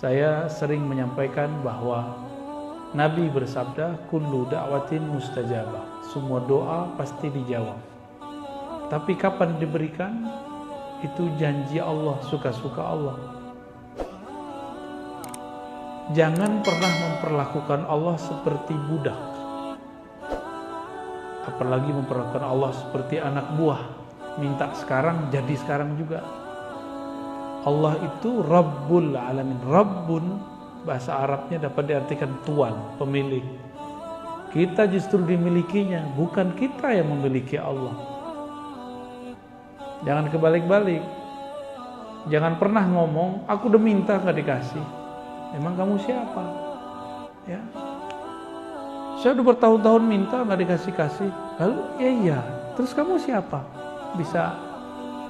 Saya sering menyampaikan bahwa Nabi bersabda, kullu da'watin mustajabah. Semua doa pasti dijawab. Tapi kapan diberikan? Itu janji Allah, suka-suka Allah. Jangan pernah memperlakukan Allah seperti budak. Apalagi memperlakukan Allah seperti anak buah. Minta sekarang, jadi sekarang juga. Allah itu Rabbul Alamin. Rabbun, bahasa Arabnya dapat diartikan tuan, pemilik. Kita justru dimilikinya, bukan kita yang memiliki Allah. Jangan kebalik-balik. Jangan pernah ngomong, aku udah minta gak dikasih. Emang kamu siapa? Ya. Saya udah bertahun-tahun minta gak dikasih-kasih. Lalu ya iya, terus kamu siapa?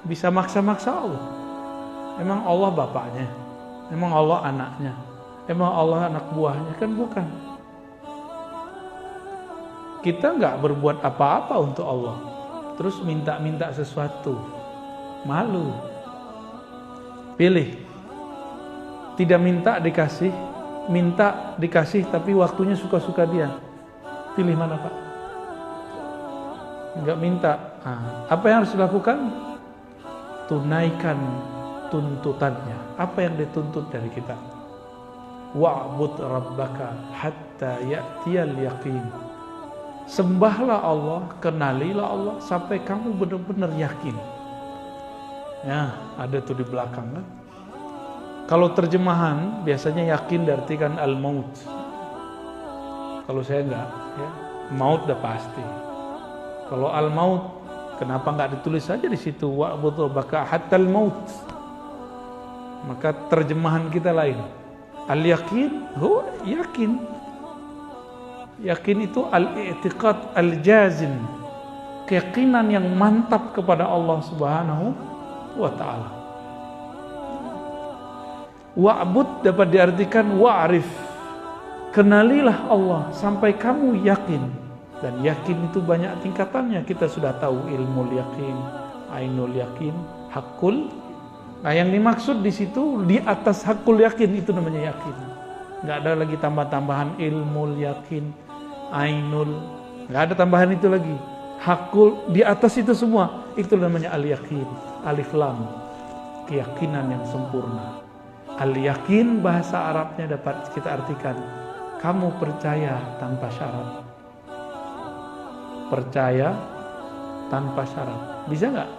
Bisa maksa-maksa Allah. Emang Allah bapaknya? Emang Allah anaknya? Emang Allah anak buahnya? Kan bukan. Kita nggak berbuat apa-apa untuk Allah, terus minta-minta sesuatu. Malu. Pilih. Tidak minta dikasih, minta dikasih tapi waktunya suka-suka dia. Pilih mana, Pak? Nggak minta. Apa yang harus dilakukan? Tunaikan tuntutannya. Apa yang dituntut dari kita? Wa'bud rabbaka hatta ya'tiyal yaqin. Sembahlah Allah, kenalilah Allah sampai kamu benar-benar yakin. Ya, ada tuh di belakang kan. Kalau terjemahan biasanya yakin diartikan al-maut. Kalau saya enggak, ya. Maut udah pasti. Kalau al-maut, kenapa enggak ditulis saja di situ wa'bud rabbaka hattal maut? Maka terjemahan kita lain. Al-yakin, yakin. Yakin itu al-i'tiqad al-jazim. Keyakinan yang mantap kepada Allah Subhanahu wa ta'ala. Wa'bud dapat diartikan wa'rif. Kenalilah Allah sampai kamu yakin. Dan yakin itu banyak tingkatannya. Kita sudah tahu ilmu yakin, ainul yakin, hakul. Nah, yang dimaksud di situ di atas hakul yakin itu namanya yakin. Nggak ada lagi tambah-tambahan ilmu yakin, ainul. Nggak ada tambahan itu lagi. Hakul di atas itu semua itu namanya al yakin. Alif lam, keyakinan yang sempurna. Al yakin bahasa Arabnya dapat kita artikan kamu percaya tanpa syarat. Percaya tanpa syarat. Bisa nggak?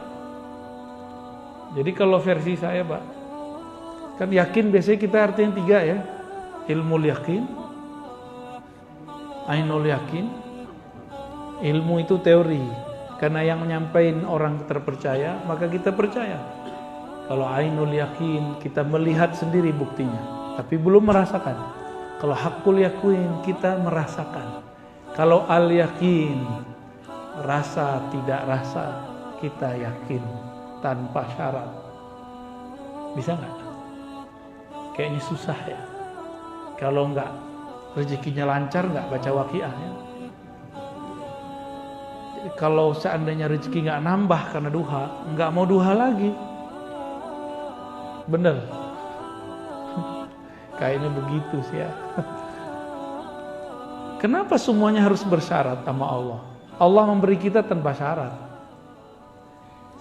Jadi kalau versi saya, Pak, kan yakin biasanya kita artinya 3 ya. Ilmu yakin, ainul yakin. Ilmu itu teori. Karena yang menyampaikan orang terpercaya, maka kita percaya. Kalau ainul yakin, kita melihat sendiri buktinya, tapi belum merasakan. Kalau hakul yakin, kita merasakan. Kalau al yakin, rasa tidak rasa, kita yakin tanpa syarat. Bisa nggak? Kayaknya susah ya. Kalau nggak rezekinya lancar, nggak baca waqiah ya. Jadi kalau seandainya rezeki nggak nambah karena duha, nggak mau duha lagi. Bener. Kayaknya begitu sih ya. Kenapa semuanya harus bersyarat sama Allah? Allah memberi kita tanpa syarat.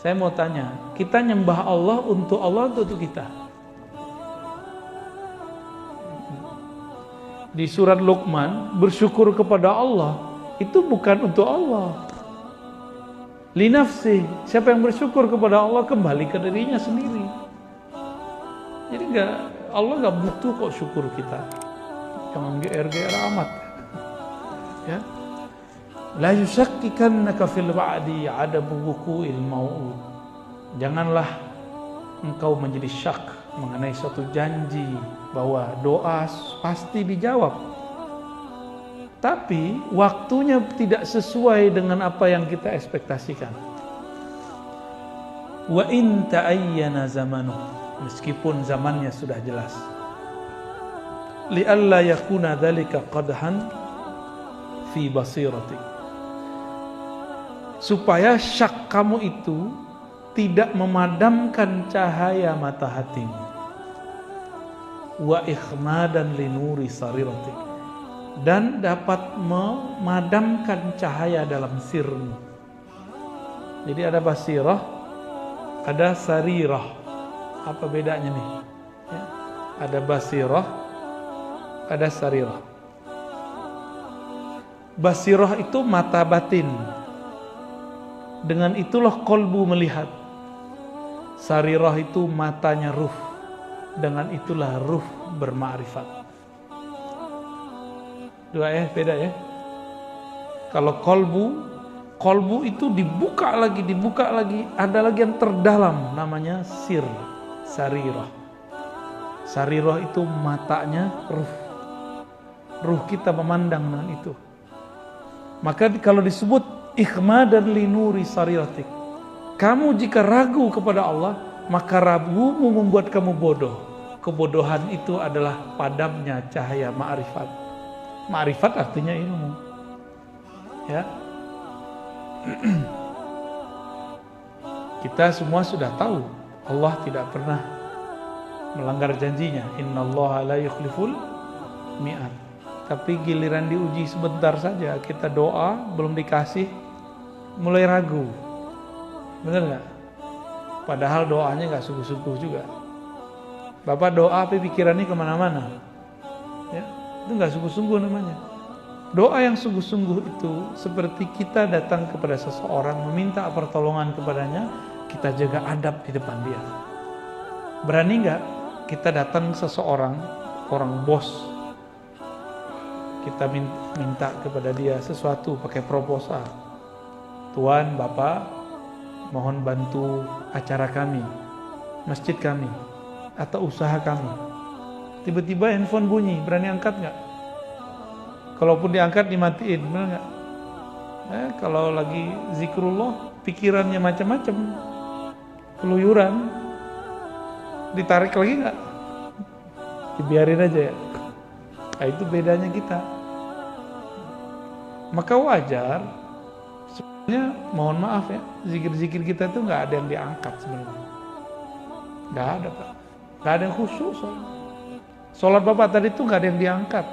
Saya mau tanya, kita nyembah Allah untuk kita. Di surat Luqman, bersyukur kepada Allah itu bukan untuk Allah. Li nafsi, siapa yang bersyukur kepada Allah kembali ke dirinya sendiri. Jadi Allah nggak butuh kok syukur kita. Jangan GR amat. Ya. La yusakkikannaka fil wa'di 'adabu wuqu'il mau'ud. Janganlah engkau menjadi syak mengenai suatu janji bahwa doa pasti dijawab. Tapi waktunya tidak sesuai dengan apa yang kita ekspektasikan. Wa in ta'ayyana zamanu, meskipun zamannya sudah jelas. Li alla yakuna dzalika qadhan fi basiratik. Supaya syak kamu itu tidak memadamkan cahaya mata hatimu. wa ikhmadan linuri sariratik, dan dapat memadamkan cahaya dalam sirmu. Jadi ada basirah, ada sarirah. Apa bedanya nih? Ya. Ada basirah, ada sarirah. Basirah itu mata batin. Dengan itulah kolbu melihat. Sarirah itu matanya ruh. Dengan itulah ruh bermakrifat. Dua beda ya. Kalau kolbu itu dibuka lagi, ada lagi yang terdalam, namanya sir, sarirah. Sarirah itu matanya ruh. Ruh kita memandang dengan itu. Maka kalau disebut ikhmadan linuri sariratik, kamu jika ragu kepada Allah, maka ragumu membuat kamu bodoh. Kebodohan itu adalah padamnya cahaya ma'rifat. Ma'rifat artinya ilmu. Ya. Kita semua sudah tahu Allah tidak pernah melanggar janjinya. Innallaha la yukhliful mi'ad. Tapi giliran diuji sebentar saja, kita doa belum dikasih, mulai ragu. Bener nggak? Padahal doanya nggak sungguh-sungguh juga. Bapak doa tapi pikirannya kemana-mana, ya, itu nggak sungguh-sungguh namanya. Doa yang sungguh-sungguh itu seperti kita datang kepada seseorang, meminta pertolongan kepadanya, kita jaga adab di depan dia. Berani nggak kita datang ke seseorang, orang bos, kita minta kepada dia sesuatu pakai proposal. Tuan, Bapak, mohon bantu acara kami, masjid kami, atau usaha kami. Tiba-tiba handphone bunyi, berani angkat nggak? Kalaupun diangkat dimatiin, benar nggak? Kalau lagi zikrullah, pikirannya macam-macam, keluyuran, ditarik lagi nggak? Dibiarin aja ya. Nah, itu bedanya kita. Maka wajar, sebenarnya mohon maaf ya, zikir-zikir kita itu nggak ada yang diangkat sebenarnya. Nggak ada Pak. Nggak ada yang khusyuk soalnya. Sholat Bapak tadi itu nggak ada yang diangkat.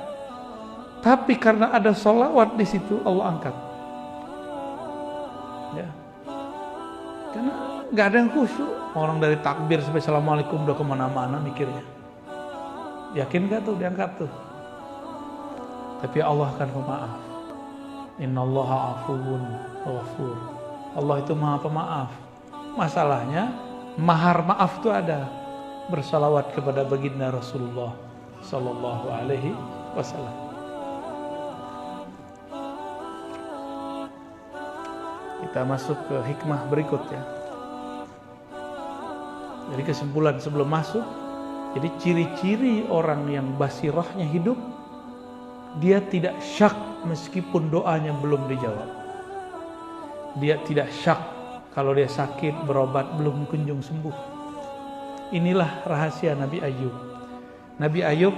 Tapi karena ada sholawat di situ, Allah angkat. Ya. Karena nggak ada yang khusyuk. Orang dari takbir sampai assalamualaikum udah kemana-mana mikirnya. Yakin nggak tuh diangkat tuh? Tapi Allah akan pemaaf. Innallaha afuwun ghafur. Allah itu maha pemaaf. Masalahnya mahar maaf itu ada. Bersalawat kepada baginda Rasulullah sallallahu alaihi wasallam. Kita masuk ke hikmah berikut ya. Jadi kesimpulan sebelum masuk, jadi ciri-ciri orang yang basirahnya hidup, dia tidak syak meskipun doanya belum dijawab. Dia tidak syak kalau dia sakit berobat belum kunjung sembuh. Inilah rahasia Nabi Ayub. Nabi Ayub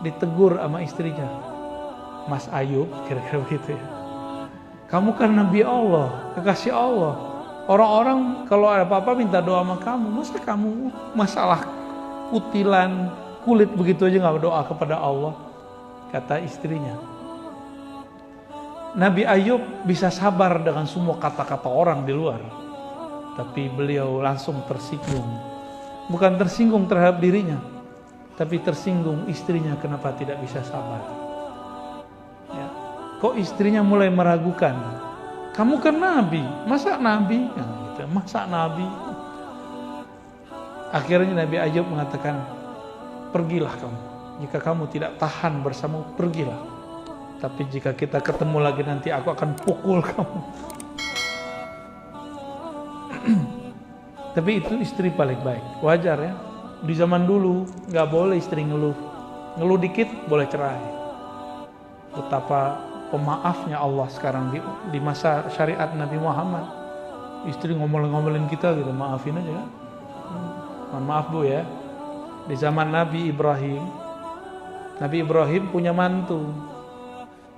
ditegur sama istrinya, Mas Ayub, kira-kira begitu ya. Kamu kan Nabi Allah, kekasih Allah. Orang-orang kalau ada apa-apa minta doa sama kamu. Masa kamu masalah kutilan kulit begitu aja gak berdoa kepada Allah? Kata istrinya. Nabi Ayub bisa sabar dengan semua kata-kata orang di luar. Tapi beliau langsung tersinggung. Bukan tersinggung terhadap dirinya, tapi tersinggung istrinya kenapa tidak bisa sabar. Ya. Kok istrinya mulai meragukan? Kamu kan Nabi, masa Nabi? Ya, gitu. Masa Nabi? Akhirnya Nabi Ayub mengatakan, pergilah kamu. Jika kamu tidak tahan bersamaku, pergilah. Tapi jika kita ketemu lagi nanti aku akan pukul kamu. Tapi itu istri paling baik. Wajar ya. Di zaman dulu nggak boleh istri ngeluh. Ngeluh dikit boleh cerai. Betapa pemaafnya Allah sekarang di masa syariat Nabi Muhammad. Istri ngomel-ngomelin kita gitu, maafin aja kan. Mohon maaf Bu ya. Di zaman Nabi Ibrahim punya mantu.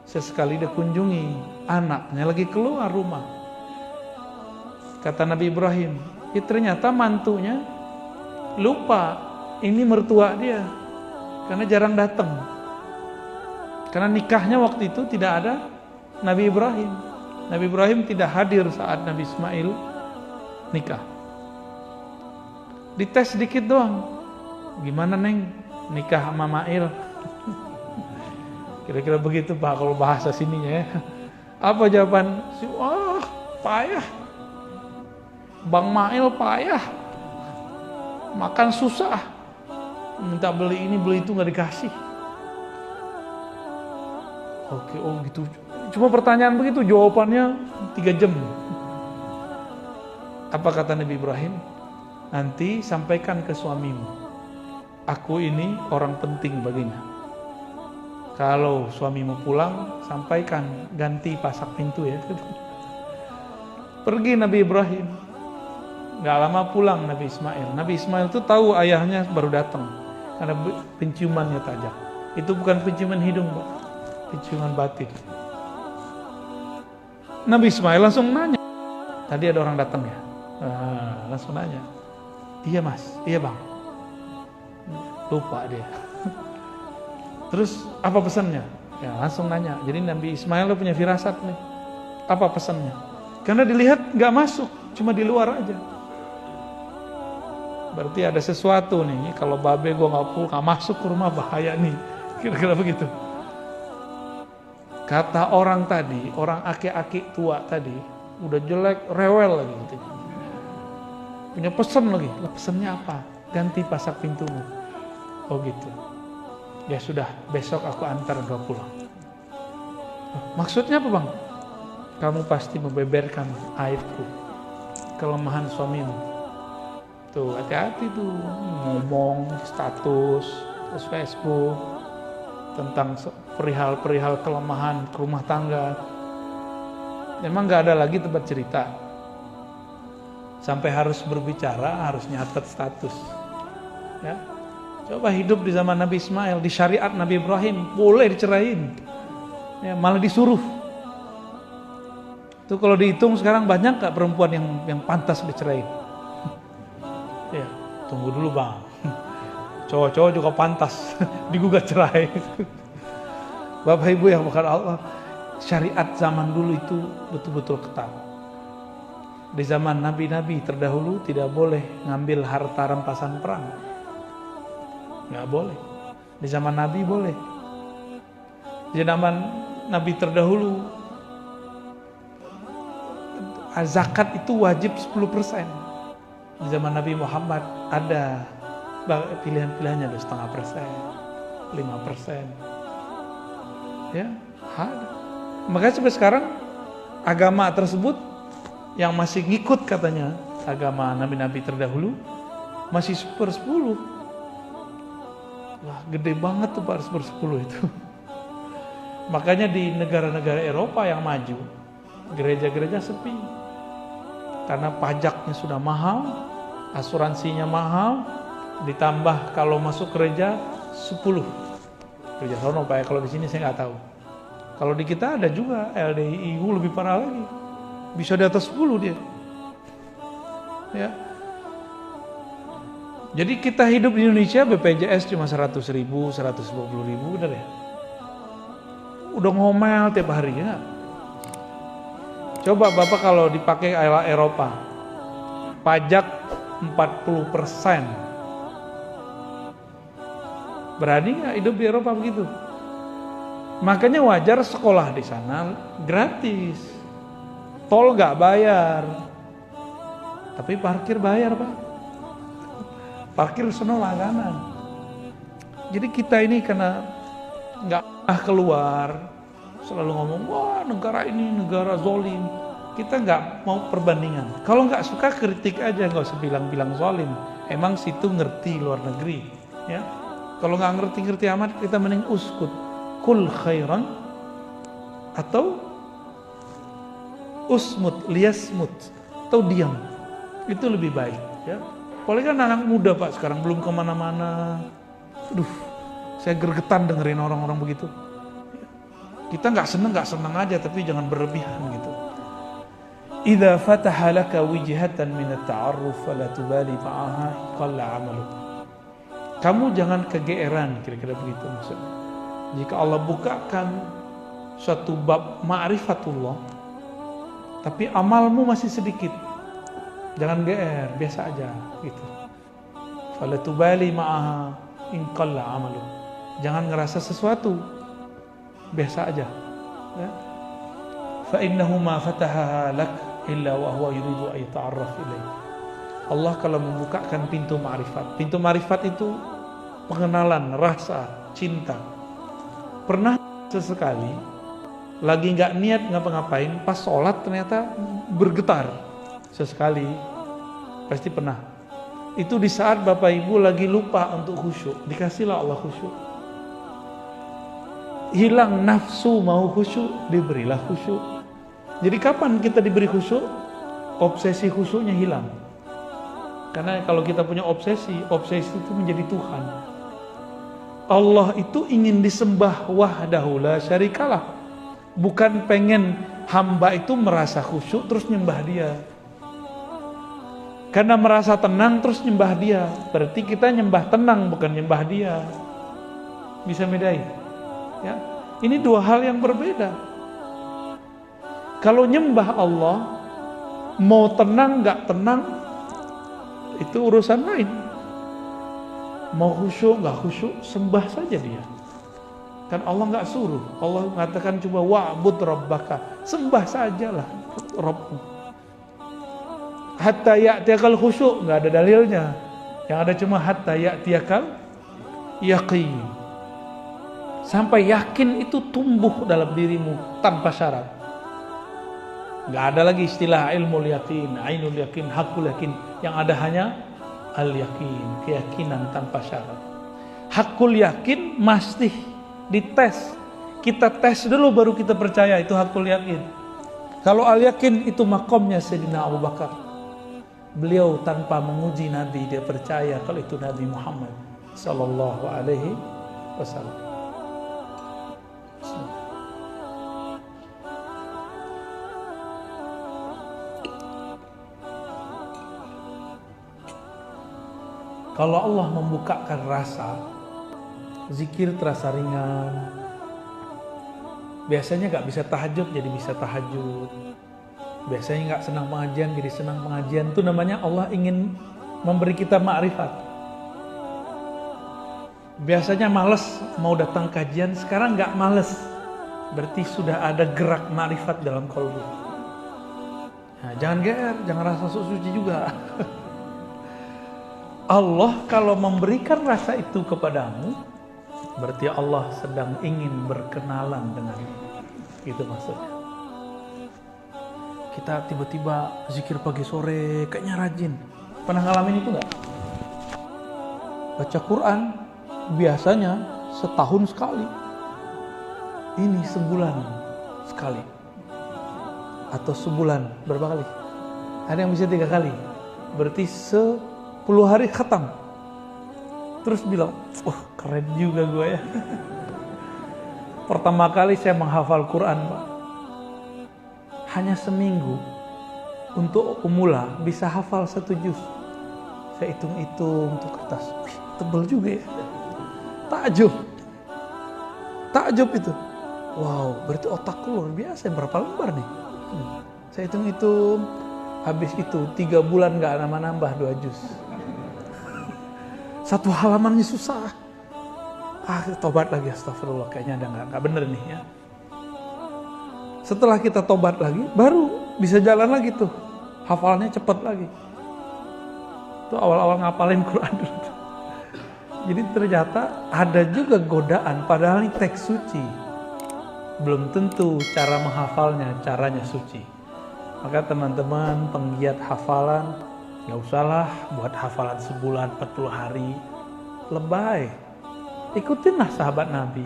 Sesekali dia kunjungi, anaknya lagi keluar rumah. Kata Nabi Ibrahim, ternyata mantunya lupa ini mertua dia. karena jarang datang. Karena nikahnya waktu itu tidak ada Nabi Ibrahim. Nabi Ibrahim tidak hadir saat Nabi Ismail nikah. Dites sedikit doang. Gimana Neng nikah sama Mail? Kira-kira begitu Pak kalau bahasa sininya ya. Apa jawaban? Wah, payah. Bang Mail payah. Makan susah. Minta beli ini beli itu nggak dikasih. Oke, oh gitu. Cuma pertanyaan begitu, jawabannya 3 jam. Apa kata Nabi Ibrahim? Nanti sampaikan ke suamimu. Aku ini orang penting baginya. Kalau suamimu pulang, sampaikan ganti pasak pintu ya. Pergi Nabi Ibrahim. Gak lama pulang Nabi Ismail. Nabi Ismail itu tahu ayahnya baru datang karena penciumannya tajam. Itu bukan penciuman hidung, Pak. Penciuman batin. Nabi Ismail langsung nanya. Tadi ada orang datang ya? Langsung nanya. Iya Mas, iya Bang. Lupa dia. Terus apa pesannya? Ya langsung nanya. Jadi Nabi Ismail punya firasat nih. Apa pesannya? Karena dilihat gak masuk, cuma di luar aja. Berarti ada sesuatu nih. Kalau babe gue gak masuk ke rumah bahaya nih. Kira-kira begitu. Kata orang tadi, orang aki-aki tua tadi, udah jelek, rewel lagi gitu. Punya pesan lagi. Pesannya apa? Ganti pasak pintumu. Oh gitu. Ya sudah, besok aku antar kau pulang. Maksudnya apa Bang? Kamu pasti membeberkan aibku, kelemahan suamimu. Tuh, hati-hati tuh ngomong status, terus Facebook tentang perihal-perihal kelemahan rumah tangga. Memang gak ada lagi tempat cerita. Sampai harus berbicara, harus nyatet status. Ya. Coba hidup di zaman Nabi Ismail, di syariat Nabi Ibrahim, boleh dicerain. Ya, malah disuruh. Itu kalau dihitung sekarang banyak gak perempuan yang pantas dicerain? Ya, tunggu dulu Bang. Cowok-cowok juga pantas digugat cerai. Bapak Ibu yang bukan Allah, syariat zaman dulu itu betul-betul ketat. Di zaman nabi-nabi terdahulu tidak boleh ngambil harta rampasan perang. Nggak boleh. Di zaman Nabi boleh. Di zaman Nabi terdahulu zakat itu wajib 10%. Di zaman Nabi Muhammad ada pilihan-pilihannya, ada 0,5%, 5%. Ya, ada. Makanya sampai sekarang agama tersebut yang masih ngikut katanya agama nabi-nabi terdahulu masih 1/10. Wah, gede banget tuh Pak 1/10 itu. Makanya di negara-negara Eropa yang maju, gereja-gereja sepi. Karena pajaknya sudah mahal, asuransinya mahal, ditambah kalau masuk gereja 10. Gereja sono Pak, kalau di sini saya nggak tahu. Kalau di kita ada juga LDI lebih parah lagi. Bisa di atas 10 dia. Ya. Jadi kita hidup di Indonesia BPJS cuma 100.000, 120.000 udah deh. Udah ngomel tiap hari ya. Coba Bapak kalau dipakai ala Eropa, pajak 40%. Berani nggak hidup di Eropa begitu? Makanya wajar sekolah di sana gratis, tol nggak bayar, tapi parkir bayar Pak. Parkir sono langganan. Jadi kita ini karena nggak pernah keluar, selalu ngomong wah negara ini negara zolim. Kita nggak mau perbandingan. Kalau nggak suka kritik aja, nggak usah bilang-bilang zolim. Emang situ ngerti luar negeri, ya. Kalau nggak ngerti-ngerti amat, kita mending uskut, kul khairan, atau usmut, liasmut, atau diam. Itu lebih baik, ya. Apalagi kan anak muda Pak sekarang belum kemana-mana. Aduh, saya gergetan dengerin orang-orang begitu. Kita nggak seneng aja, tapi jangan berlebihan gitu. Idza fataha laka wijhatan min at-ta'arruf fala tubali ma'aha qalla 'amaluk. Kamu jangan kegeeran, kira-kira begitu maksudnya. Jika Allah bukakan suatu bab ma'rifatullah, tapi amalmu masih sedikit, jangan geer, biasa aja gitu. Fala tubali ma'aha in qalla amalu. Jangan ngerasa sesuatu, biasa aja ya. Fa innahu ma fataha lak illa wa huwa yuridu ay ta'arraf ilaih. Allah kalau membukakan pintu ma'rifat itu pengenalan, rasa, cinta. Pernah sesekali lagi nggak niat ngapa-ngapain, pas sholat ternyata bergetar sesekali, pasti pernah. Itu di saat Bapak Ibu lagi lupa untuk khusyuk, dikasihlah Allah khusyuk. Hilang nafsu mau khusyuk, diberilah khusyuk. Jadi kapan kita diberi khusyuk? Obsesi khusyuknya hilang. Karena kalau kita punya obsesi itu menjadi Tuhan. Allah itu ingin disembah wahdahu la syarikalah. Bukan pengen hamba itu merasa khusyuk terus nyembah dia. Karena merasa tenang terus nyembah dia. Berarti kita nyembah tenang bukan nyembah dia. Bisa bedain? Ya. Ini dua hal yang berbeda. Kalau nyembah Allah, mau tenang gak tenang, itu urusan lain. Mau khusyuk gak khusyuk, sembah saja dia. Kan Allah gak suruh. Allah mengatakan coba wa'bud rabbaka, sembah sajalah Rabbmu. Hatta ya'tiyakal khusyuk, gak ada dalilnya. Yang ada cuma hatta ya'tiyakal yaqin. Sampai yakin itu tumbuh dalam dirimu tanpa syarat. Gak ada lagi istilah ilmu yakin, ainul yakin, hakul yakin. Yang ada hanya al-yakin, keyakinan tanpa syarat. Hakul yakin mesti dites. Kita tes dulu baru kita percaya itu hakul yakin. Kalau al-yakin itu makomnya Sayyidina Abu Bakar. Beliau tanpa menguji Nabi, dia percaya kalau itu Nabi Muhammad sallallahu alaihi wasallam. Kalau Allah membukakan rasa, zikir terasa ringan. Biasanya gak bisa tahajud jadi bisa tahajud. Biasanya gak senang pengajian jadi senang pengajian. Itu namanya Allah ingin memberi kita ma'rifat. Biasanya males mau datang kajian, sekarang gak males. Berarti sudah ada gerak ma'rifat dalam kalbu. Nah, jangan GR, jangan rasa sok suci juga. Allah kalau memberikan rasa itu kepadamu, berarti Allah sedang ingin berkenalan denganmu. Itu maksudnya. Kita tiba-tiba zikir pagi sore, kayaknya rajin. Pernah ngalamin itu nggak? Baca Quran biasanya setahun sekali. Ini sebulan sekali. Atau sebulan berapa kali? Ada yang bisa 3 kali. Berarti 10 hari khatam. Terus bilang, wah keren juga gue ya. Pertama kali saya menghafal Quran, Pak. Hanya seminggu untuk pemula bisa hafal 1 juz. Saya hitung-hitung untuk kertas. Wih, tebel juga ya. Takjub itu. Wow, berarti otakku luar biasa. Berapa lembar nih? Saya hitung-hitung. Habis itu 3 bulan gak nambah 2 juz. 1 halamannya susah. Tobat lagi, astagfirullah, kayaknya ada nggak bener nih ya. Setelah kita tobat lagi, baru bisa jalan lagi tuh, hafalannya cepet lagi. Itu awal-awal ngapalin Quran dulu. Jadi ternyata ada juga godaan, padahal ini teks suci. Belum tentu cara menghafalnya, caranya suci. Maka teman-teman penggiat hafalan, gak usahlah buat hafalan sebulan 40 hari, lebay. Ikutinlah sahabat Nabi.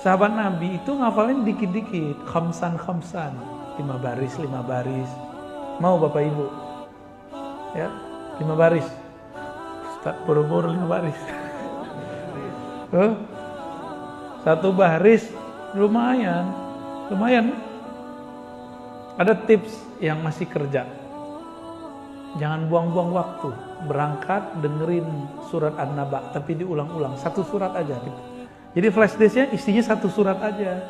Sahabat Nabi itu ngafalin dikit-dikit, khamsan, 5 baris. Mau Bapak Ibu? Ya, 5 baris. Ustaz buru-buru 5 baris. 1 baris lumayan. Ada tips yang masih kerja. Jangan buang-buang waktu. Berangkat dengerin surat An-Naba, tapi diulang-ulang. Satu surat aja gitu. Jadi flash disknya isinya satu surat aja.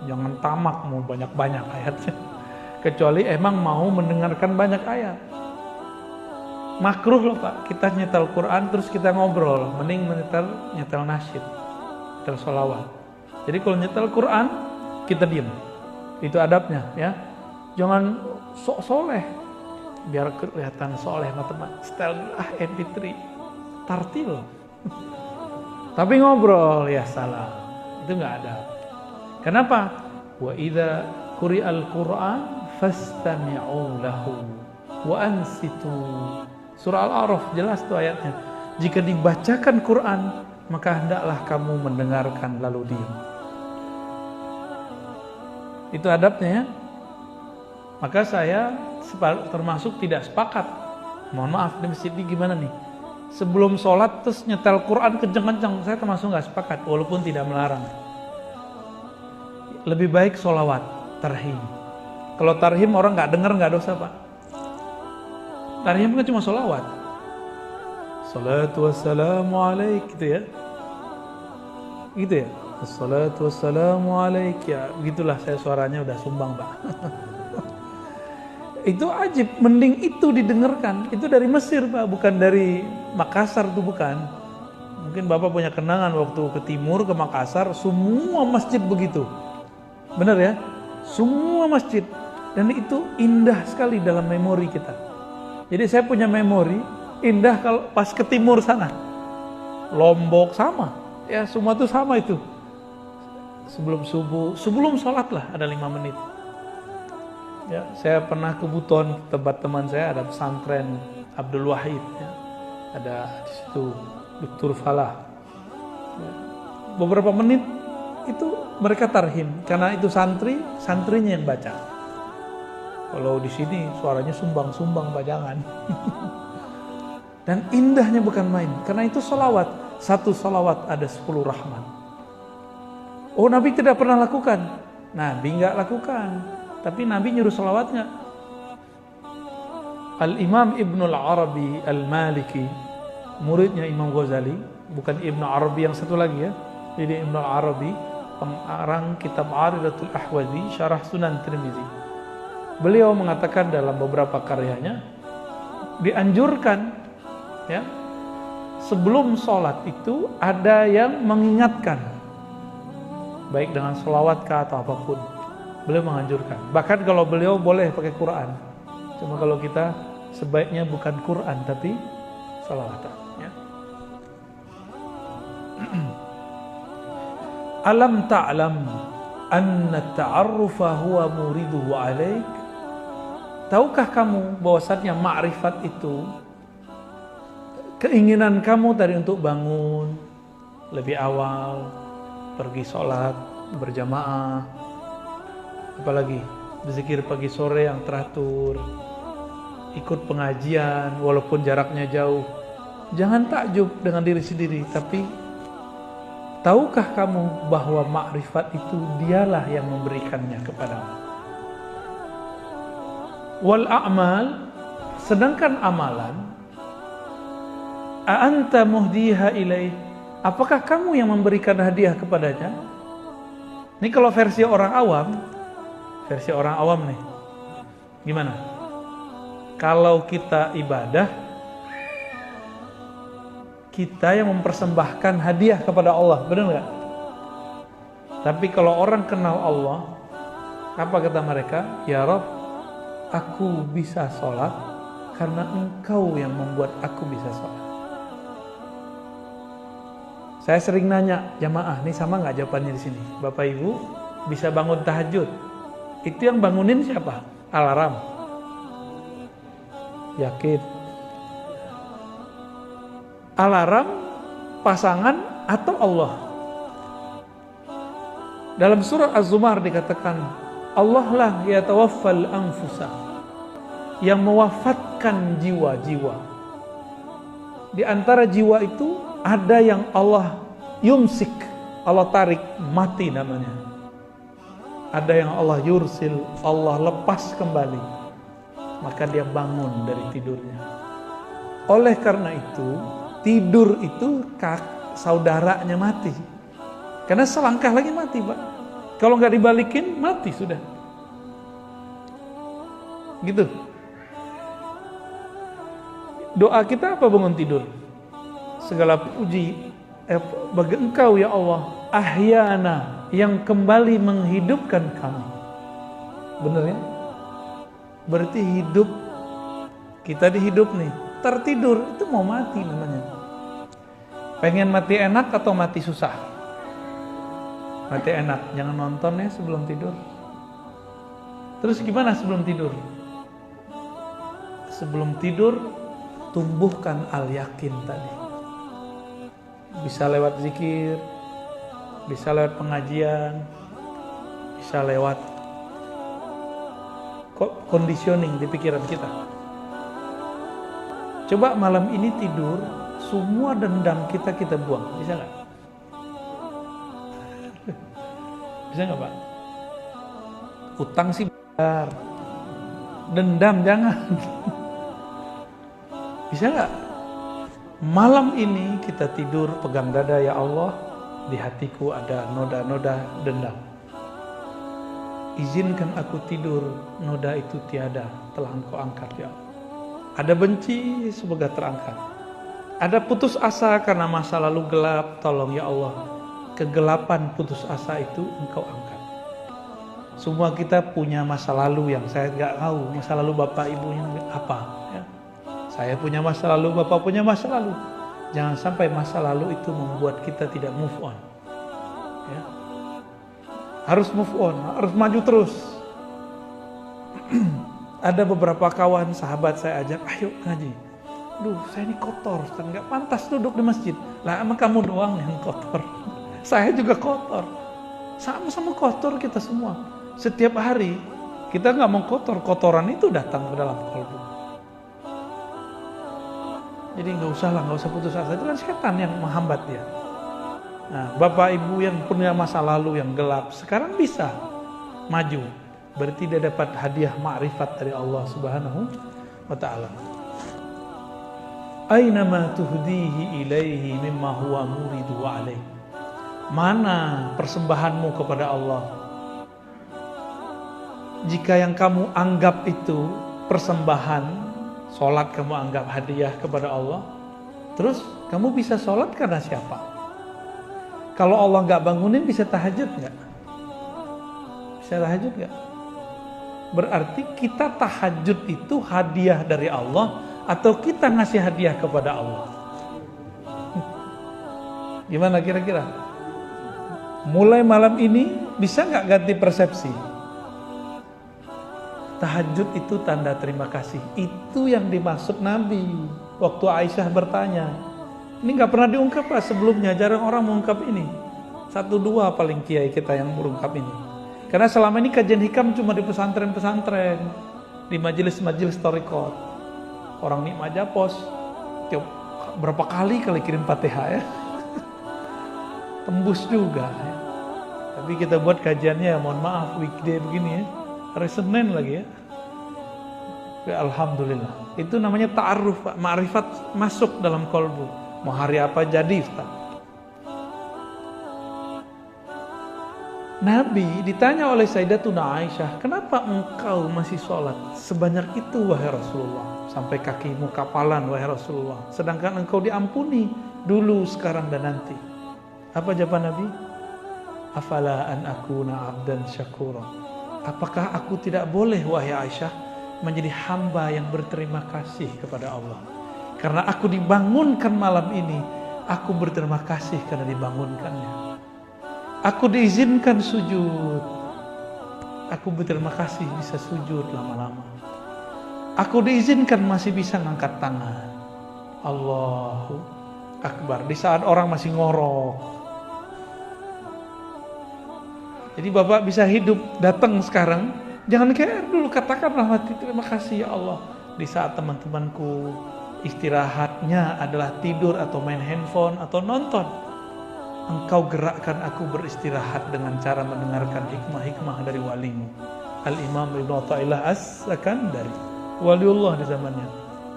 Jangan tamak mau banyak-banyak ayatnya. Kecuali emang mau mendengarkan banyak ayat. Makruh loh Pak, kita nyetel Quran terus kita ngobrol. Mending nyetel nasyid, nyetel sholawat. Jadi kalau nyetel Quran, kita diem. Itu adabnya ya. Jangan sok soleh. Biar kelihatan soleh teman-teman. Setel MP3. Tartil. Tapi ngobrol, ya salah. Itu nggak ada. Kenapa? Wa idza quri'al Qur'an fastami'u lahu wa ansitu. Surah Al-A'raf jelas tuh ayatnya. Jika dibacakan Quran, maka hendaklah kamu mendengarkan lalu diam. Itu adabnya ya. Maka saya termasuk tidak sepakat. Mohon maaf di masjid ini gimana nih? Sebelum sholat terus nyetel Quran kenceng-kenceng, saya termasuk nggak sepakat walaupun tidak melarang. Lebih baik sholawat, tarhim. Kalau tarhim orang nggak dengar nggak dosa Pak. Tarhim kan cuma sholawat. Salatu wassalamu alaik gitu ya. Gitu ya. Assalatu wassalamu alaik ya. Begitulah saya suaranya udah sumbang Pak. Itu ajib, mending itu didengarkan. Itu dari Mesir Pak, bukan dari Makassar tuh bukan. Mungkin Bapak punya kenangan waktu ke timur, ke Makassar, semua masjid begitu. Benar ya? Semua masjid. Dan itu indah sekali dalam memori kita. Jadi saya punya memori indah kalau pas ke timur sana. Lombok sama. Ya semua tuh sama itu. Sebelum subuh, sebelum sholat lah ada 5 menit. Ya, saya pernah ke Buton, tempat teman saya ada pesantren Abdul Wahid. Ya. Ada di situ Dr. Falah. Ya. Beberapa menit itu mereka tarhim karena itu santrinya yang baca. Kalau di sini suaranya sumbang-sumbang Pak, jangan. Dan indahnya bukan main, karena itu salawat. Satu salawat ada 10 rahmat. Oh Nabi tidak pernah lakukan. Nabi nggak lakukan, tapi Nabi nyuruh salawatnya. Al-Imam Ibn al-Arabi al-Maliki, muridnya Imam Ghazali, bukan Ibn Arabi yang satu lagi ya. Jadi Ibn al-Arabi, pengarang kitab Aridatul Ahwazi, Syarah Sunan Tirmizi. Beliau mengatakan dalam beberapa karyanya, dianjurkan ya, sebelum sholat itu ada yang mengingatkan, baik dengan sholawat kah atau apapun. Beliau menganjurkan. Bahkan kalau beliau boleh pakai Quran. Cuma kalau kita sebaiknya bukan Quran tapi sholawatan. Ya. Alam ta'lam anna ta'arrufa huwa muriduhu alaik. Tahukah kamu bahwasannya ma'rifat itu keinginan kamu tadi untuk bangun lebih awal, pergi sholat berjamaah, apalagi berzikir pagi sore yang teratur, ikut pengajian walaupun jaraknya jauh. Jangan takjub dengan diri sendiri, tapi tahukah kamu bahwa makrifat itu dialah yang memberikannya kepadamu. Wal a'mal, sedangkan amalan, a'anta muhdiha ilaih, apakah kamu yang memberikan hadiah kepadanya? Ini kalau versi orang awam nih, gimana? Kalau kita ibadah, kita yang mempersembahkan hadiah kepada Allah, benar nggak? Tapi kalau orang kenal Allah, apa kata mereka? Ya Rabb, aku bisa sholat karena Engkau yang membuat aku bisa sholat. Saya sering nanya jamaah, ini sama nggak jawabannya di sini? Bapak Ibu bisa bangun tahajud, itu yang bangunin siapa? Alarm. Yakin? Alarm, pasangan, atau Allah? Dalam surah Az-Zumar dikatakan, Allah lah yatawaffal anfusa, yang mewafatkan jiwa-jiwa. Di antara jiwa itu ada yang Allah yumsik, Allah tarik, mati namanya. Ada yang Allah yursil, Allah lepas kembali. maka dia bangun dari tidurnya. Oleh karena itu, tidur itu saudaranya mati. Karena selangkah lagi mati, Pak. Kalau nggak dibalikin, mati sudah. Gitu. Doa kita apa bangun tidur? Segala puji bagi Engkau ya Allah, ahyana, yang kembali menghidupkan kami. Bener ya? Berarti hidup, kita dihidup nih. Tertidur itu mau mati namanya. Pengen mati enak atau mati susah? Mati enak, jangan nonton ya sebelum tidur. Terus gimana sebelum tidur? Sebelum tidur tumbuhkan al-yakin tadi. Bisa lewat zikir, bisa lewat pengajian, bisa lewat conditioning di pikiran kita. Coba malam ini tidur, semua dendam kita buang, bisa nggak? Bisa nggak, Pak? Utang sih benar, dendam jangan. Bisa nggak? Malam ini kita tidur pegang dada, ya Allah, di hatiku ada noda-noda dendam. Izinkan aku tidur, noda itu tiada, telah Engkau angkat ya Allah. Ada benci, semoga terangkat. Ada putus asa karena masa lalu gelap, tolong ya Allah, kegelapan putus asa itu Engkau angkat. Semua kita punya masa lalu yang saya nggak tahu, masa lalu bapak ibunya apa. Ya. Saya punya masa lalu, bapak punya masa lalu. Jangan sampai masa lalu itu membuat kita tidak move on. Ya. Harus move on, harus maju terus. Ada beberapa kawan, sahabat saya ajak, ayo ngaji. Duh, saya ini kotor, saya nggak pantas duduk di masjid. Lah, emang kamu doang yang kotor. Saya juga kotor. Sama-sama kotor kita semua. Setiap hari kita nggak mau kotor, kotoran itu datang ke dalam kalbu. Jadi nggak usah putus asa. Itu kan setan yang menghambat dia. Nah, bapak ibu yang punya masa lalu yang gelap, sekarang bisa maju. Berarti dia dapat hadiah ma'rifat dari Allah Subhanahu wa ta'ala. Aina ma tuhdihi ilaihi mimma huwa muridu wa alaih. Mana persembahanmu kepada Allah? Jika yang kamu anggap itu persembahan, sholat kamu anggap hadiah kepada Allah, terus kamu bisa sholat karena siapa? Kalau Allah nggak bangunin, bisa tahajud nggak? Bisa tahajud nggak? Berarti kita tahajud itu hadiah dari Allah atau kita ngasih hadiah kepada Allah? Gimana kira-kira? Mulai malam ini bisa nggak ganti persepsi? Tahajud itu tanda terima kasih. Itu yang dimaksud Nabi waktu Aisyah bertanya. Ini nggak pernah diungkap Pak sebelumnya, jarang orang mengungkap ini. 1-2 paling kiai kita yang mengungkap ini. Karena selama ini kajian hikam cuma di pesantren-pesantren, di majelis-majelis thariqat. Orang nikmat Japos, berapa kali kirim Fatihah ya. Tembus juga ya. Tapi kita buat kajiannya, mohon maaf, weekday begini ya. Hari Senin lagi ya. Alhamdulillah. Itu namanya ta'aruf, Pak. Ma'rifat masuk dalam kolbu. Mau hari apa jadi, Pak. Nabi ditanya oleh Sayyidatuna Aisyah, kenapa engkau masih sholat sebanyak itu wahai Rasulullah? Sampai kakimu kapalan wahai Rasulullah. Sedangkan engkau diampuni dulu, sekarang dan nanti. Apa jawaban Nabi? Afala an akuna abdan syakura. Apakah aku tidak boleh wahai Aisyah menjadi hamba yang berterima kasih kepada Allah? Karena aku dibangunkan malam ini, aku berterima kasih karena dibangunkannya. Aku diizinkan sujud. Aku berterima kasih bisa sujud lama-lama. Aku diizinkan masih bisa ngangkat tangan. Allahu Akbar. Di saat orang masih ngorok. Jadi Bapak bisa hidup, datang sekarang. Jangan kayak dulu, katakanlah hati terima kasih ya Allah. Di saat teman-temanku istirahatnya adalah tidur atau main handphone atau nonton, Engkau gerakkan aku beristirahat dengan cara mendengarkan hikmah-hikmah dari walimu Al-Imam Ibnu Athaillah As-Sakandari. waliullah di zamannya,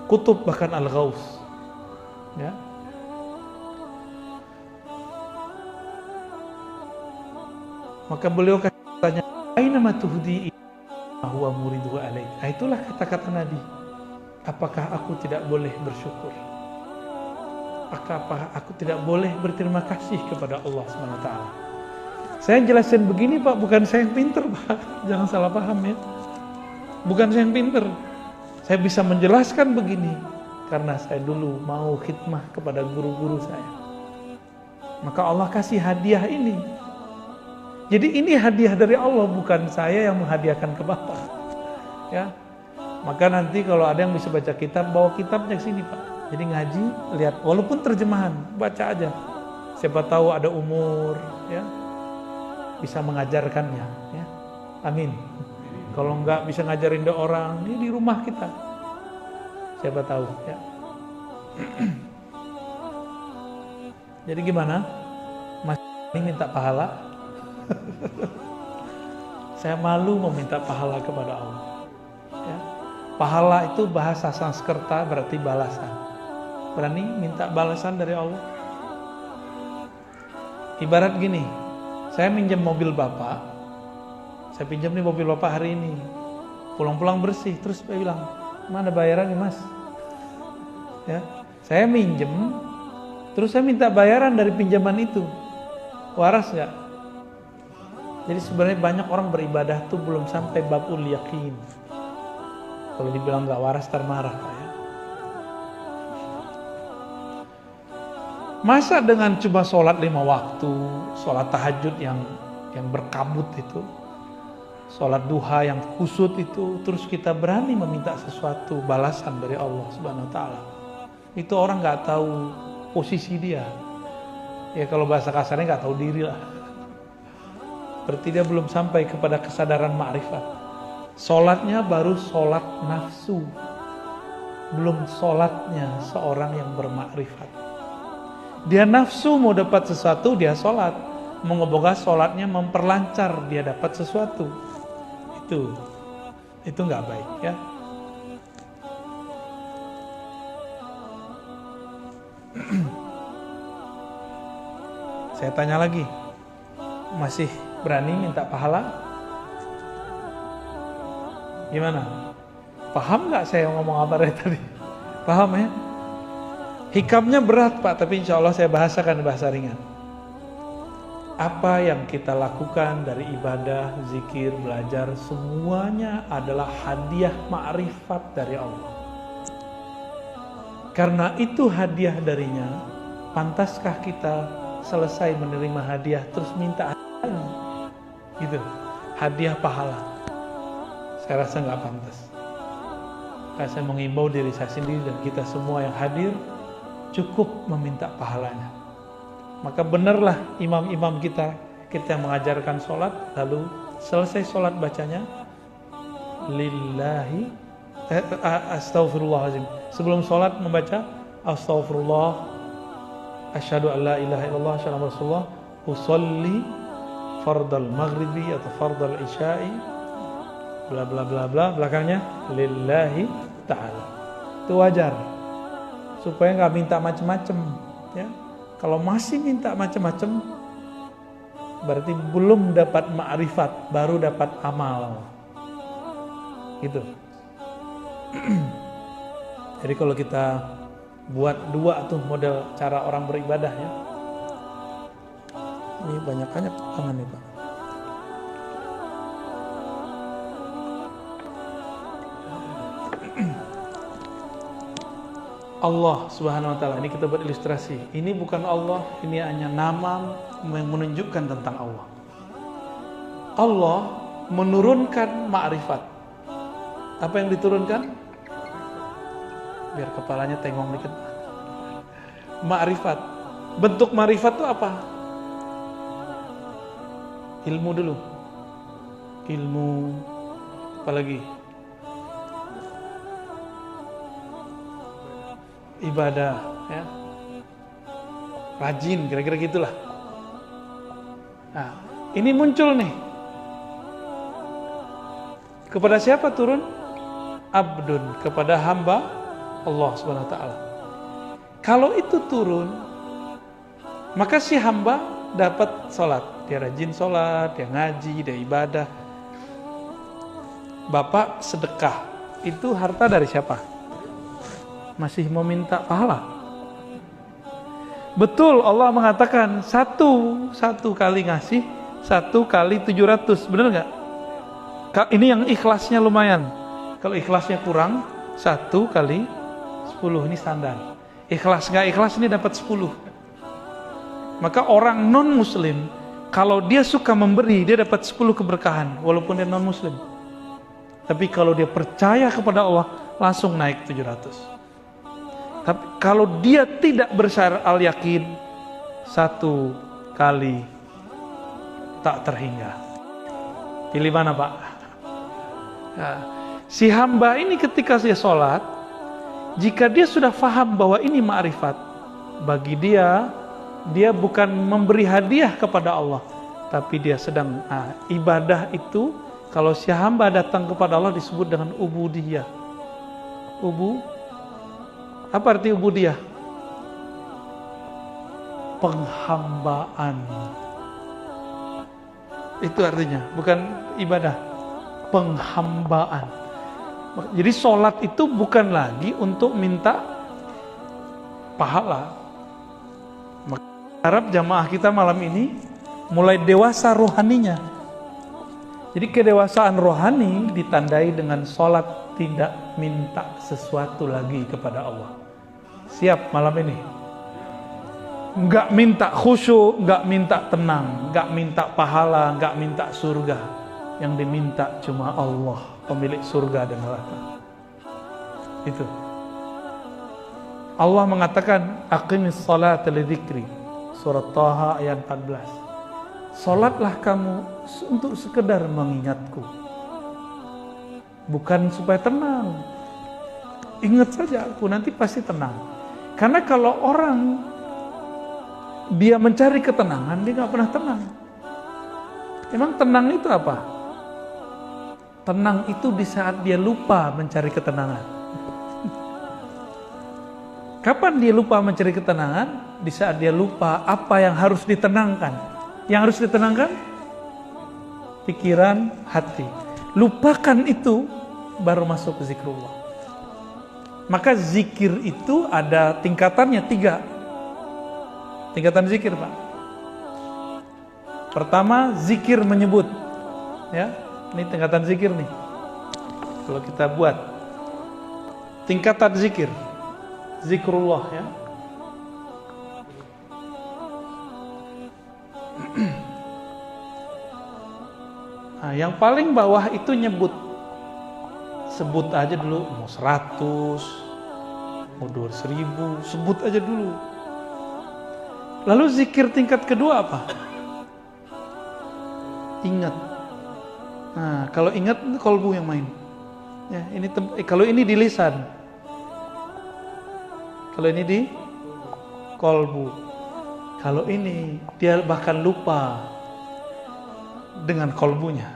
kutub bahkan al-ghaus. Ya. Maka beliau katanya, aina ma tuhdi huwa muridu alaik. Itulah kata-kata Nabi. Apakah aku tidak boleh bersyukur? Apakah aku tidak boleh berterima kasih kepada Allah SWT? Saya jelasin begini Pak, bukan saya yang pinter Pak. Jangan salah paham ya. Bukan saya yang pinter. Saya bisa menjelaskan begini karena saya dulu mau khidmah kepada guru-guru saya. Maka Allah kasih hadiah ini. Jadi ini hadiah dari Allah, bukan saya yang menghadiahkan ke Bapak. Ya. Maka nanti kalau ada yang bisa baca kitab, bawa kitabnya ke sini Pak. Jadi ngaji, lihat walaupun terjemahan, baca aja. Siapa tahu ada umur ya. Bisa mengajarkannya ya. Amin. Kalau enggak bisa ngajarin dia orang, ini di rumah kita. Siapa tahu ya. Jadi gimana? Mas ini minta pahala? Saya malu meminta pahala kepada Allah ya. Pahala itu bahasa Sanskerta berarti balasan. Berani minta balasan dari Allah? Ibarat gini, saya minjem mobil Bapak, saya pinjam nih mobil Bapak hari ini, pulang-pulang bersih, terus saya bilang, mana bayarannya Mas? Ya, saya minjem, terus saya minta bayaran dari pinjaman itu, waras nggak? Jadi sebenarnya banyak orang beribadah tuh belum sampai babul yakin. Kalau dibilang nggak waras termarah ya. Masa dengan cuma sholat 5 waktu, sholat tahajud yang berkabut itu, sholat duha yang kusut itu, terus kita berani meminta sesuatu balasan dari Allah Subhanahu Wa Taala. Itu orang nggak tahu posisi dia. Ya kalau bahasa kasarnya nggak tahu diri lah. Berarti dia belum sampai kepada kesadaran ma'rifat. Sholatnya baru sholat nafsu, belum sholatnya seorang yang bermakrifat. Dia nafsu mau dapat sesuatu, dia sholat. Moga-moga sholatnya memperlancar dia dapat sesuatu. Itu nggak baik ya. Saya tanya lagi, masih berani minta pahala? Gimana? Paham nggak saya ngomong apa dari tadi? Paham ya? Hikamnya berat Pak, tapi insya Allah saya bahasakan bahasa ringan. Apa yang kita lakukan dari ibadah, zikir, belajar, semuanya adalah hadiah ma'rifat dari Allah. Karena itu hadiah darinya, pantaskah kita selesai menerima hadiah terus minta lagi? Gitu, hadiah pahala. Saya rasa nggak pantas. Saya mengimbau diri saya sendiri dan kita semua yang hadir, cukup meminta pahalanya. Maka benarlah imam-imam kita yang mengajarkan sholat, lalu selesai sholat bacanya lillahi astaghfirullahaladzim. Sebelum sholat membaca astaghfirullah, asyhadu an la ilaha illallah, asyhadu anna rasulullah, usolli fardal maghribi atau fardal isya'i, bla bla bla bla, belakangnya lillahi ta'ala. Itu wajar, supaya nggak minta macem-macem ya. Kalau masih minta macem-macem, berarti belum dapat ma'rifat, baru dapat amal gitu. Jadi kalau kita buat dua tuh model cara orang beribadah ya. Ini banyak-banyak tangan nih Pak. Allah Subhanahu Wa Taala, ini kita buat ilustrasi. Ini bukan Allah, ini hanya nama yang menunjukkan tentang Allah. Allah menurunkan ma'rifat. Apa yang diturunkan? Biar kepalanya tengong dikit. Ma'rifat. Bentuk ma'rifat itu apa? Ilmu dulu. Ilmu, apalagi? Ibadah ya. Rajin, kira-kira gitulah. Nah, ini muncul nih. Kepada siapa turun? abdun, kepada hamba Allah Subhanahu wa taala. Kalau itu turun, maka si hamba dapat sholat. Dia rajin sholat, dia ngaji, dia ibadah. Bapak sedekah, itu harta dari siapa? Masih mau minta pahala? Betul, Allah mengatakan satu kali ngasih, 1 kali 700, benar nggak? Ini yang ikhlasnya lumayan. Kalau ikhlasnya kurang, 1 kali 10, ini standar. Ikhlas nggak ikhlas ini dapat 10. Maka orang non muslim, kalau dia suka memberi, dia dapat 10 keberkahan, walaupun dia non muslim. Tapi kalau dia percaya kepada Allah, langsung naik 700. Tapi kalau dia tidak bersyarat al-yakin, 1 kali tak terhingga. Pilih mana, Pak? Nah, si hamba ini ketika dia sholat, jika dia sudah faham bahwa ini ma'rifat, bagi dia bukan memberi hadiah kepada Allah, tapi dia sedang ibadah itu. Kalau si hamba datang kepada Allah disebut dengan ubudiyah. Apa arti ubudiyah? Penghambaan. Itu artinya, bukan ibadah. Penghambaan. Jadi sholat itu bukan lagi untuk minta pahala. Harap jamaah kita malam ini mulai dewasa rohaninya. Jadi kedewasaan rohani ditandai dengan sholat tidak minta sesuatu lagi kepada Allah. Siap malam ini? Nggak minta khusyuk, nggak minta tenang, nggak minta pahala, nggak minta surga. Yang diminta cuma Allah, pemilik surga dan neraka. Itu. Allah mengatakan, aqimis salata lidzikri. Surat Taha ayat 14. Salatlah kamu untuk sekedar mengingatku. Bukan supaya tenang. Ingat saja aku, nanti pasti tenang. Karena kalau orang dia mencari ketenangan, dia nggak pernah tenang. Emang tenang itu apa? Tenang itu di saat dia lupa mencari ketenangan. Kapan dia lupa mencari ketenangan? Di saat dia lupa apa yang harus ditenangkan. Yang harus ditenangkan? Pikiran, hati. Lupakan itu, baru masuk ke zikrullah. Maka zikir itu ada tingkatannya 3. Tingkatan zikir, Pak. Pertama, zikir menyebut. Ya, ini tingkatan zikir nih. Kalau kita buat tingkatan zikir, zikrullah ya. Nah, yang paling bawah itu nyebut. Sebut aja dulu, mau 100, mau 2.000, sebut aja dulu. Lalu zikir tingkat kedua apa? Ingat. Nah, kalau ingat kolbu yang main. Ya, ini kalau ini di lisan. Kalau ini di kolbu. Kalau ini dia bahkan lupa dengan kolbunya.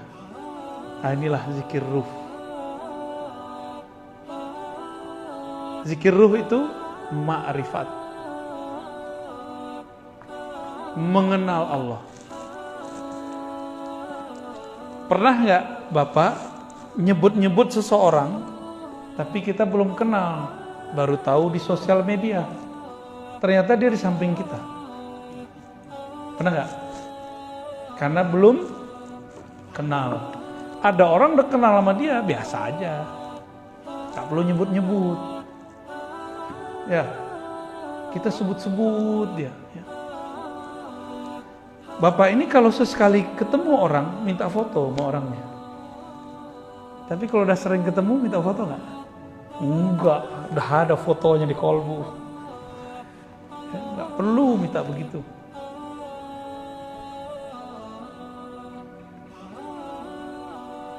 Nah, inilah zikir ruh. Zikir ruh itu ma'rifat. Mengenal Allah. Pernah nggak Bapak nyebut-nyebut seseorang, tapi kita belum kenal, baru tahu di sosial media. Ternyata dia di samping kita. Pernah nggak? Karena belum kenal. Ada orang udah kenal sama dia, biasa aja. Tak perlu nyebut-nyebut. Ya, kita sebut-sebut dia. Ya. Bapak ini kalau sesekali ketemu orang, minta foto sama orangnya. Tapi kalau udah sering ketemu, minta foto nggak? Enggak, udah ada fotonya di kolbu. Ya, nggak perlu minta begitu.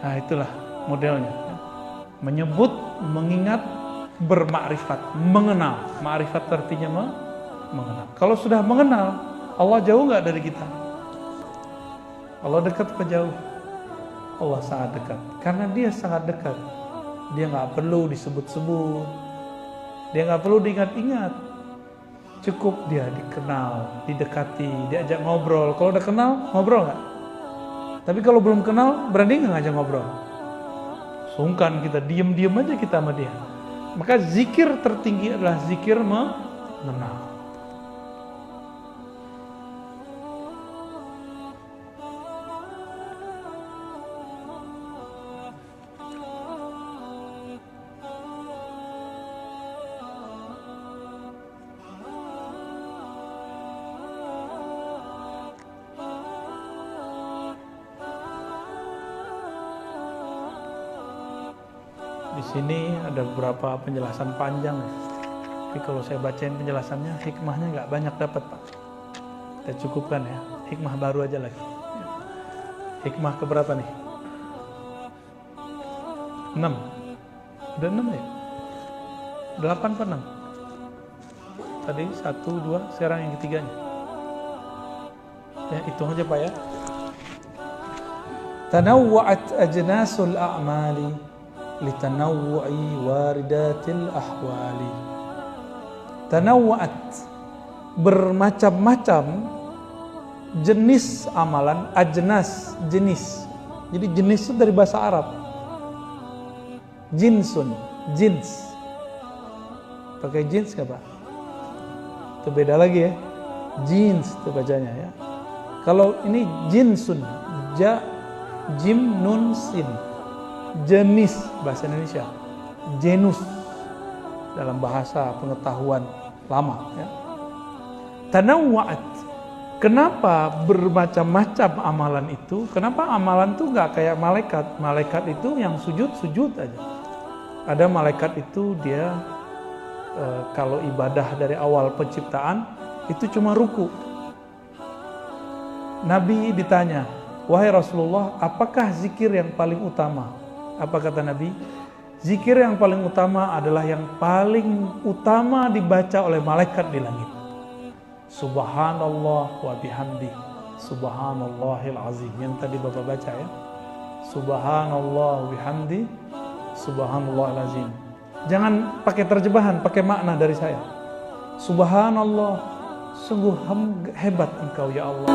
Nah, itulah modelnya. Menyebut, mengingat, bermakrifat, mengenal. Makrifat artinya mengenal. Kalau sudah mengenal, Allah jauh nggak dari kita? Allah dekat atau jauh? Allah sangat dekat. Karena dia sangat dekat, Dia nggak perlu disebut-sebut, dia nggak perlu diingat-ingat. Cukup dia dikenal, didekati, diajak ngobrol. Kalau udah kenal, ngobrol nggak? Tapi kalau belum kenal, berani nggak ngajak ngobrol? Sungkan kita, diem-diem aja kita sama dia. Maka zikir tertinggi adalah zikir mengenal. Di sini ada beberapa penjelasan panjang, tapi kalau saya bacain penjelasannya, hikmahnya nggak banyak dapat, Pak. Kita cukupkan ya, hikmah baru aja lagi. Hikmah keberapa nih? 6. Udah 6 ya? 8 apa 6? Tadi 1, 2, sekarang yang ketiganya. Ya, hitung aja Pak ya. Tanawwa'at ajnasul a'mali litanawwu'i waridatil ahwali. Tanawwa'at, bermacam-macam jenis amalan, ajnas, jenis. Jadi jenis itu dari bahasa Arab. Jinsun, jins. Pakai jins nggak Pak? Itu beda lagi ya. Jins itu bacanya ya. Kalau ini jinsun, jim nun sin. Jenis bahasa Indonesia, genus dalam bahasa pengetahuan lama ya. Tanawwa'at, kenapa bermacam-macam amalan itu? Kenapa amalan itu nggak kayak malaikat? Malaikat itu yang sujud aja. Ada malaikat itu dia kalau ibadah dari awal penciptaan itu cuma ruku. Nabi ditanya, wahai Rasulullah, apakah zikir yang paling utama? Apa kata Nabi? Zikir yang paling utama adalah yang paling utama dibaca oleh malaikat di langit. Subhanallah wa bihamdi, subhanallahil azim. Yang tadi Bapak baca ya. Subhanallah wa bihamdi, subhanallahil azim. Jangan pakai terjemahan, pakai makna dari saya. Subhanallah, sungguh hebat Engkau ya Allah.